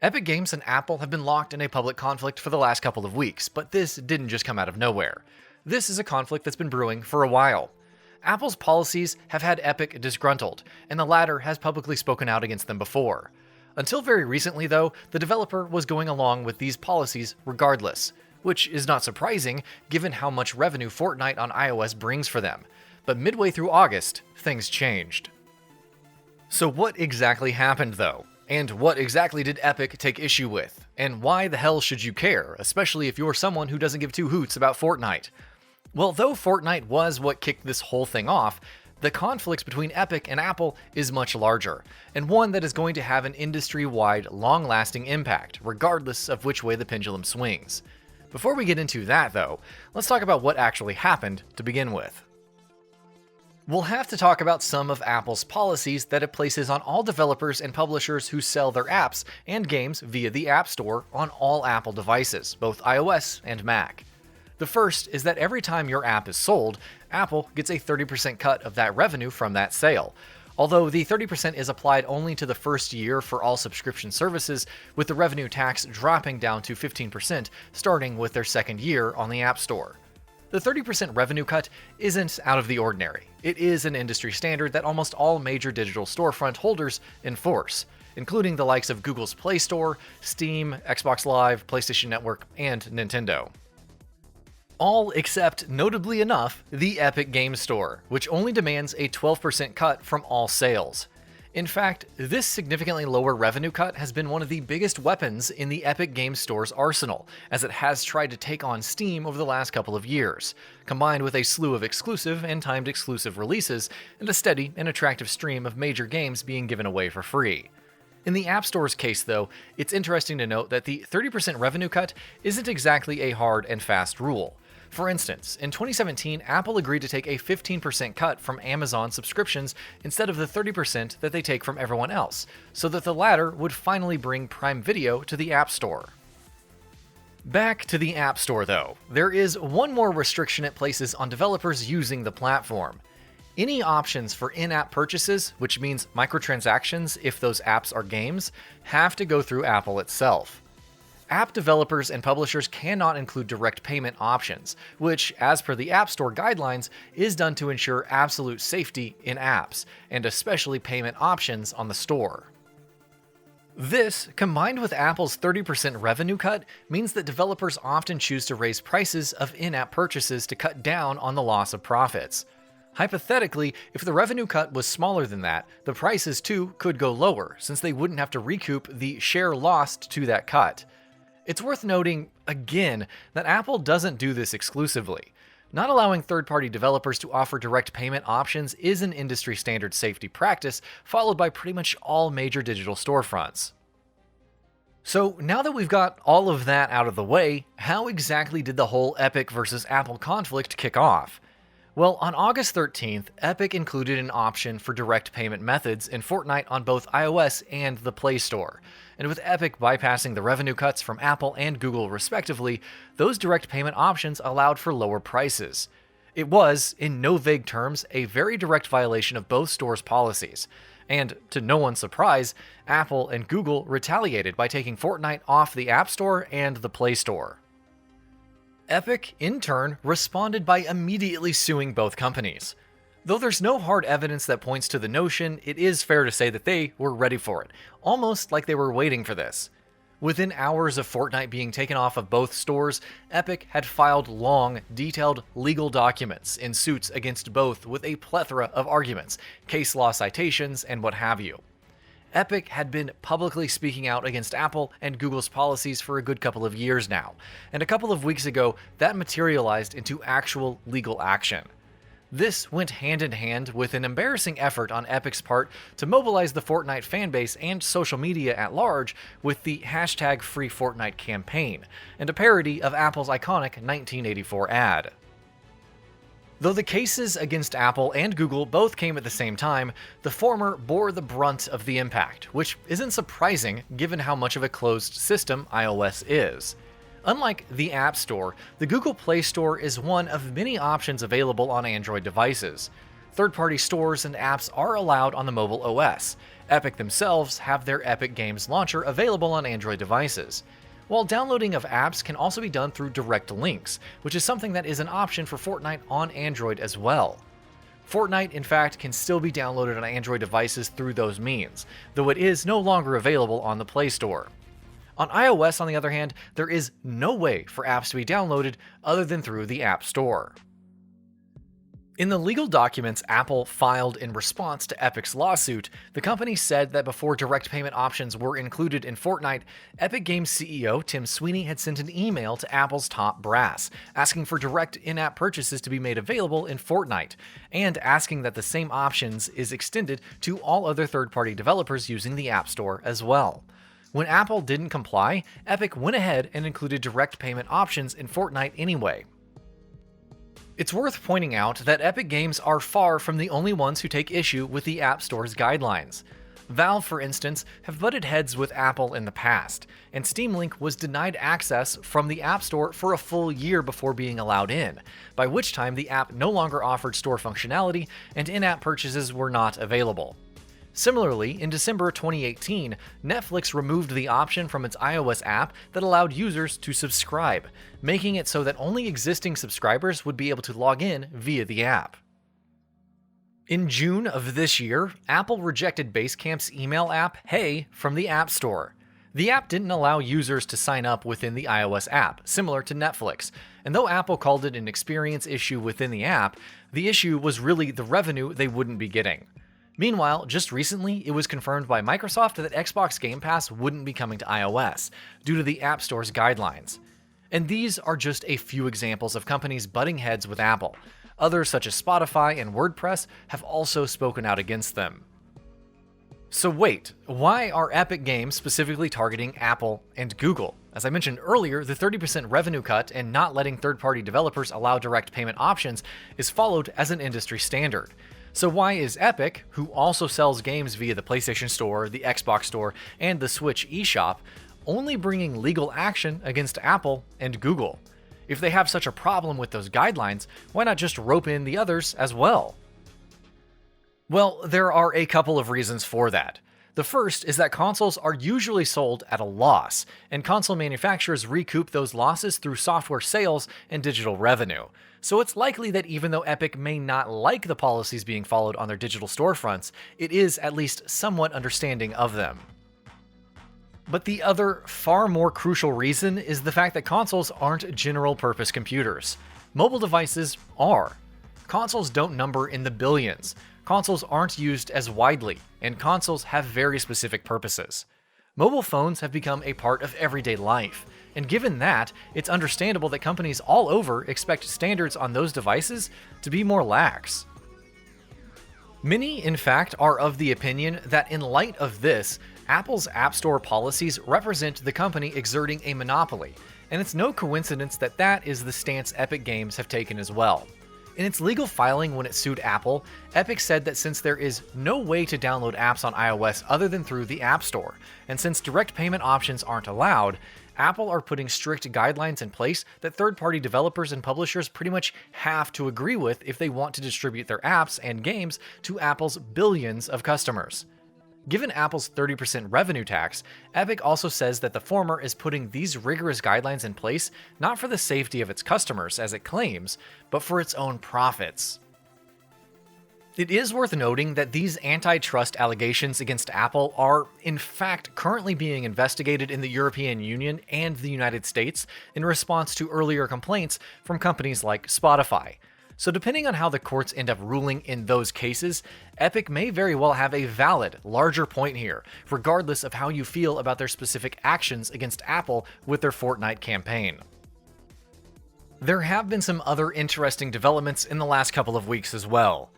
Epic Games and Apple have been locked in a public conflict for the last couple of weeks, but this didn't just come out of nowhere. This is a conflict that's been brewing for a while. Apple's policies have had Epic disgruntled, and the latter has publicly spoken out against them before. Until very recently, though, the developer was going along with these policies regardless, which is not surprising given how much revenue Fortnite on iOS brings for them. But midway through August, things changed. So what exactly happened, though? And what exactly did Epic take issue with? And why the hell should you care, especially if you're someone who doesn't give two hoots about Fortnite? Well, though Fortnite was what kicked this whole thing off, the conflicts between Epic and Apple is much larger, and one that is going to have an industry-wide, long-lasting impact, regardless of which way the pendulum swings. Before we get into that, though, let's talk about what actually happened to begin with. We'll have to talk about some of Apple's policies that it places on all developers and publishers who sell their apps and games via the App Store on all Apple devices, both iOS and Mac. The first is that every time your app is sold, Apple gets a 30% cut of that revenue from that sale. Although the 30% is applied only to the first year for all subscription services, with the revenue tax dropping down to 15% starting with their second year on the App Store. The 30% revenue cut isn't out of the ordinary. It is an industry standard that almost all major digital storefront holders enforce, including the likes of Google's Play Store, Steam, Xbox Live, PlayStation Network, and Nintendo. All except, notably enough, the Epic Games Store, which only demands a 12% cut from all sales. In fact, this significantly lower revenue cut has been one of the biggest weapons in the Epic Games Store's arsenal, as it has tried to take on Steam over the last couple of years, combined with a slew of exclusive and timed exclusive releases, and a steady and attractive stream of major games being given away for free. In the App Store's case, though, it's interesting to note that the 30% revenue cut isn't exactly a hard and fast rule. For instance, in 2017, Apple agreed to take a 15% cut from Amazon subscriptions instead of the 30% that they take from everyone else, so that the latter would finally bring Prime Video to the App Store. Back to the App Store, though, there is one more restriction it places on developers using the platform. Any options for in-app purchases, which means microtransactions if those apps are games, have to go through Apple itself. App developers and publishers cannot include direct payment options, which, as per the App Store guidelines, is done to ensure absolute safety in apps, and especially payment options on the store. This, combined with Apple's 30% revenue cut, means that developers often choose to raise prices of in-app purchases to cut down on the loss of profits. Hypothetically, if the revenue cut was smaller than that, the prices too could go lower, since they wouldn't have to recoup the share lost to that cut. It's worth noting, again, that Apple doesn't do this exclusively. Not allowing third-party developers to offer direct payment options is an industry standard safety practice followed by pretty much all major digital storefronts. So now that we've got all of that out of the way, how exactly did the whole Epic versus Apple conflict kick off? Well, on August 13th, Epic included an option for direct payment methods in Fortnite on both iOS and the Play Store. And with Epic bypassing the revenue cuts from Apple and Google respectively, those direct payment options allowed for lower prices. It was, in no vague terms, a very direct violation of both stores' policies. And, to no one's surprise, Apple and Google retaliated by taking Fortnite off the App Store and the Play Store. Epic, in turn, responded by immediately suing both companies. Though there's no hard evidence that points to the notion, it is fair to say that they were ready for it, almost like they were waiting for this. Within hours of Fortnite being taken off of both stores, Epic had filed long, detailed legal documents in suits against both with a plethora of arguments, case law citations, and what have you. Epic had been publicly speaking out against Apple and Google's policies for a good couple of years now, and a couple of weeks ago, that materialized into actual legal action. This went hand in hand with an embarrassing effort on Epic's part to mobilize the Fortnite fanbase and social media at large with the #FreeFortnite campaign, and a parody of Apple's iconic 1984 ad. Though the cases against Apple and Google both came at the same time, the former bore the brunt of the impact, which isn't surprising given how much of a closed system iOS is. Unlike the App Store, the Google Play Store is one of many options available on Android devices. Third-party stores and apps are allowed on the mobile OS. Epic themselves have their Epic Games launcher available on Android devices. While downloading of apps can also be done through direct links, which is something that is an option for Fortnite on Android as well. Fortnite, in fact, can still be downloaded on Android devices through those means, though it is no longer available on the Play Store. On iOS, on the other hand, there is no way for apps to be downloaded other than through the App Store. In the legal documents Apple filed in response to Epic's lawsuit, the company said that before direct payment options were included in Fortnite, Epic Games CEO Tim Sweeney had sent an email to Apple's top brass, asking for direct in-app purchases to be made available in Fortnite, and asking that the same options is extended to all other third-party developers using the App Store as well. When Apple didn't comply, Epic went ahead and included direct payment options in Fortnite anyway. It's worth pointing out that Epic Games are far from the only ones who take issue with the App Store's guidelines. Valve, for instance, have butted heads with Apple in the past, and Steam Link was denied access from the App Store for a full year before being allowed in, by which time the app no longer offered store functionality and in-app purchases were not available. Similarly, in December 2018, Netflix removed the option from its iOS app that allowed users to subscribe, making it so that only existing subscribers would be able to log in via the app. In June of this year, Apple rejected Basecamp's email app Hey from the App Store. The app didn't allow users to sign up within the iOS app, similar to Netflix, and though Apple called it an experience issue within the app, the issue was really the revenue they wouldn't be getting. Meanwhile, just recently, it was confirmed by Microsoft that Xbox Game Pass wouldn't be coming to iOS, due to the App Store's guidelines. And these are just a few examples of companies butting heads with Apple. Others, such as Spotify and WordPress, have also spoken out against them. So wait, why are Epic Games specifically targeting Apple and Google? As I mentioned earlier, the 30% revenue cut and not letting third-party developers allow direct payment options is followed as an industry standard. So why is Epic, who also sells games via the PlayStation Store, the Xbox Store, and the Switch eShop, only bringing legal action against Apple and Google? If they have such a problem with those guidelines, why not just rope in the others as well? Well, there are a couple of reasons for that. The first is that consoles are usually sold at a loss, and console manufacturers recoup those losses through software sales and digital revenue. So it's likely that even though Epic may not like the policies being followed on their digital storefronts, it is at least somewhat understanding of them. But the other, far more crucial reason is the fact that consoles aren't general-purpose computers. Mobile devices are. Consoles don't number in the billions. Consoles aren't used as widely, and consoles have very specific purposes. Mobile phones have become a part of everyday life, and given that, it's understandable that companies all over expect standards on those devices to be more lax. Many, in fact, are of the opinion that in light of this, Apple's App Store policies represent the company exerting a monopoly, and it's no coincidence that that is the stance Epic Games have taken as well. In its legal filing when it sued Apple, Epic said that since there is no way to download apps on iOS other than through the App Store, and since direct payment options aren't allowed, Apple are putting strict guidelines in place that third-party developers and publishers pretty much have to agree with if they want to distribute their apps and games to Apple's billions of customers. Given Apple's 30% revenue tax, Epic also says that the former is putting these rigorous guidelines in place not for the safety of its customers, as it claims, but for its own profits. It is worth noting that these antitrust allegations against Apple are, in fact, currently being investigated in the European Union and the United States in response to earlier complaints from companies like Spotify. So depending on how the courts end up ruling in those cases, Epic may very well have a valid, larger point here, regardless of how you feel about their specific actions against Apple with their Fortnite campaign. There have been some other interesting developments in the last couple of weeks as well.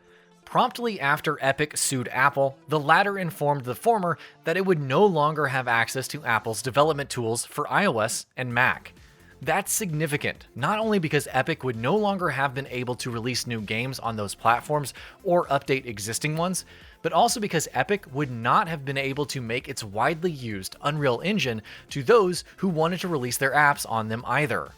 Promptly after Epic sued Apple, the latter informed the former that it would no longer have access to Apple's development tools for iOS and Mac. That's significant, not only because Epic would no longer have been able to release new games on those platforms or update existing ones, but also because Epic would not have been able to make its widely used Unreal Engine to those who wanted to release their apps on them either.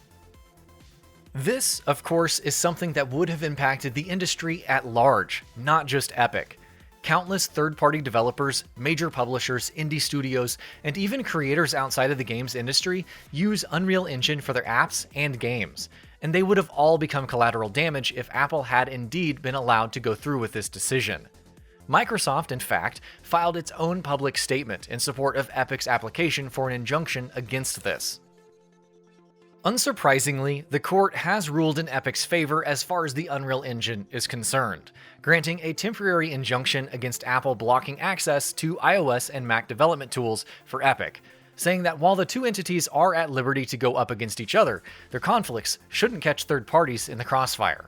This, of course, is something that would have impacted the industry at large, not just Epic. Countless third-party developers, major publishers, indie studios, and even creators outside of the games industry use Unreal Engine for their apps and games, and they would have all become collateral damage if Apple had indeed been allowed to go through with this decision. Microsoft, in fact, filed its own public statement in support of Epic's application for an injunction against this. Unsurprisingly, the court has ruled in Epic's favor as far as the Unreal Engine is concerned, granting a temporary injunction against Apple blocking access to iOS and Mac development tools for Epic, saying that while the two entities are at liberty to go up against each other, their conflicts shouldn't catch third parties in the crossfire.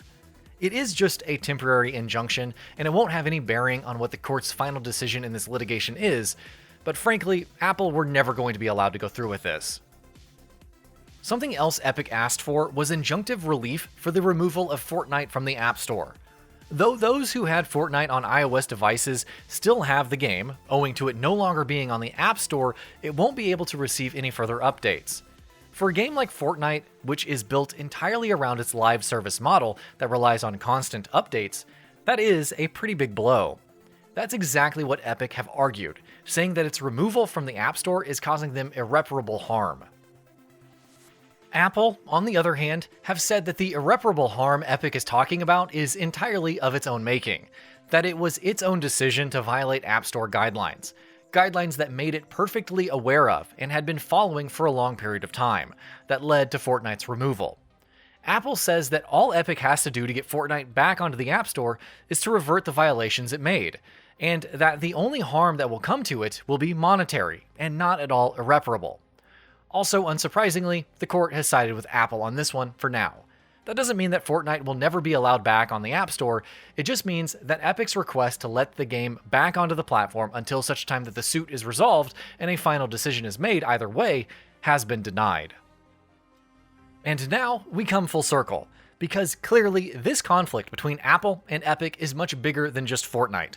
It is just a temporary injunction, and it won't have any bearing on what the court's final decision in this litigation is, but frankly, Apple were never going to be allowed to go through with this. Something else Epic asked for was injunctive relief for the removal of Fortnite from the App Store. Though those who had Fortnite on iOS devices still have the game, owing to it no longer being on the App Store, it won't be able to receive any further updates. For a game like Fortnite, which is built entirely around its live service model that relies on constant updates, that is a pretty big blow. That's exactly what Epic have argued, saying that its removal from the App Store is causing them irreparable harm. Apple, on the other hand, have said that the irreparable harm Epic is talking about is entirely of its own making, that it was its own decision to violate App Store guidelines that made it perfectly aware of and had been following for a long period of time, that led to Fortnite's removal. Apple says that all Epic has to do to get Fortnite back onto the App Store is to revert the violations it made, and that the only harm that will come to it will be monetary and not at all irreparable. Also, unsurprisingly, the court has sided with Apple on this one for now. That doesn't mean that Fortnite will never be allowed back on the App Store, it just means that Epic's request to let the game back onto the platform until such time that the suit is resolved and a final decision is made either way has been denied. And now we come full circle, because clearly this conflict between Apple and Epic is much bigger than just Fortnite.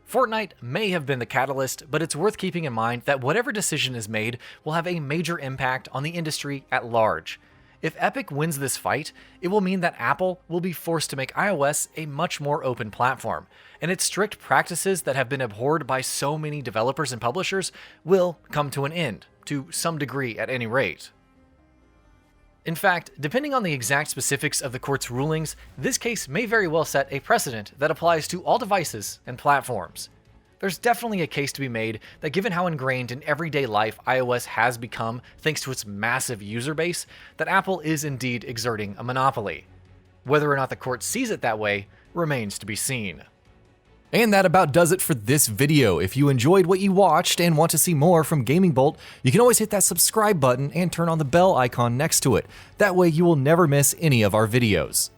Fortnite may have been the catalyst, but it's worth keeping in mind that whatever decision is made will have a major impact on the industry at large. If Epic wins this fight, it will mean that Apple will be forced to make iOS a much more open platform, and its strict practices that have been abhorred by so many developers and publishers will come to an end, to some degree at any rate. In fact, depending on the exact specifics of the court's rulings, this case may very well set a precedent that applies to all devices and platforms. There's definitely a case to be made that given how ingrained in everyday life iOS has become thanks to its massive user base, that Apple is indeed exerting a monopoly. Whether or not the court sees it that way remains to be seen. And that about does it for this video. If you enjoyed what you watched and want to see more from GamingBolt, you can always hit that subscribe button and turn on the bell icon next to it. That way you will never miss any of our videos.